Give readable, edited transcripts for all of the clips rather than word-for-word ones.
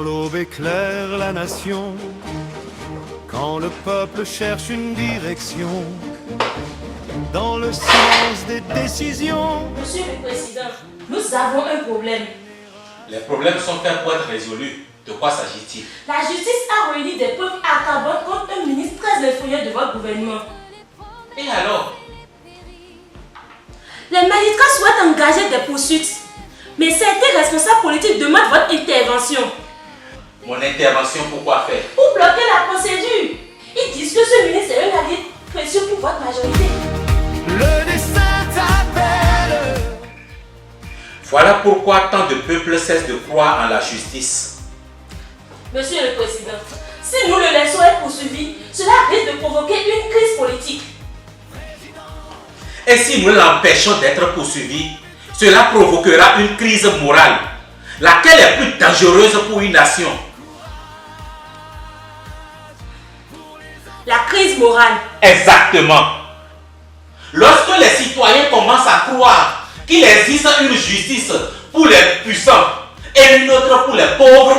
Quand l'aube éclaire la nation, quand le peuple cherche une direction, dans le silence des décisions. Monsieur le Président, nous avons un problème. Les problèmes sont faits pour être résolus. De quoi s'agit-il? La justice a réuni des preuves accablantes contre un ministre très influent de votre gouvernement. Et alors? Les magistrats souhaitent engager des poursuites, mais certains responsables politiques demandent votre intervention. Mon intervention, pourquoi faire? Pour bloquer la procédure. Ils disent que ce ministre est un allié précieux pour votre majorité. Le destin t'appelle. Voilà pourquoi tant de peuples cessent de croire en la justice. Monsieur le Président, si nous le laissons être poursuivi, cela risque de provoquer une crise politique. Et si nous l'empêchons d'être poursuivi, cela provoquera une crise morale, laquelle est plus dangereuse pour une nation. La crise morale. Exactement. Lorsque les citoyens commencent à croire qu'il existe une justice pour les puissants et une autre pour les pauvres,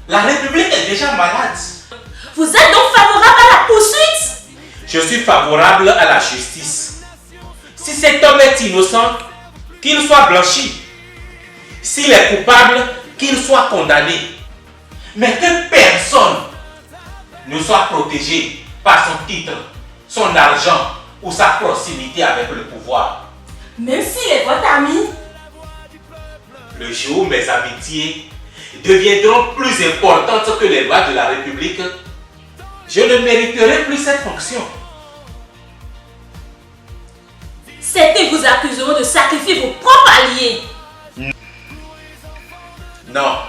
la République est déjà malade. Vous êtes donc favorable à la poursuite? Je suis favorable à la justice. Si cet homme est innocent, qu'il soit blanchi. S'il est coupable, qu'il soit condamné. Mais que personne ne soit protégé par son titre, son argent ou sa proximité avec le pouvoir. Même s'il est votre ami? Le jour où mes amitiés deviendront plus importantes que les lois de la République, je ne mériterai plus cette fonction. Certains vous accuseront de sacrifier vos propres alliés. Non.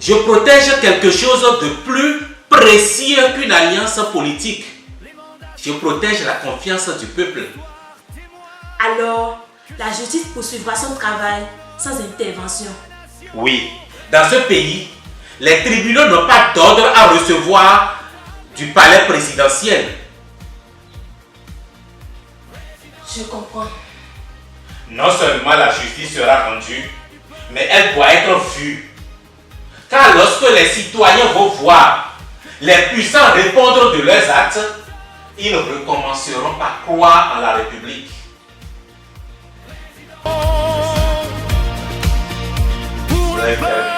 Je protège quelque chose de plus précieux qu'une alliance politique. Je protège la confiance du peuple. Alors, la justice poursuivra son travail sans intervention. Oui, dans ce pays, les tribunaux n'ont pas d'ordre à recevoir du palais présidentiel. Je comprends. Non seulement la justice sera rendue, mais elle doit être vue. Car lorsque les citoyens vont voir les puissants répondre de leurs actes, ils recommenceront par croire en la République. Pour le peuple.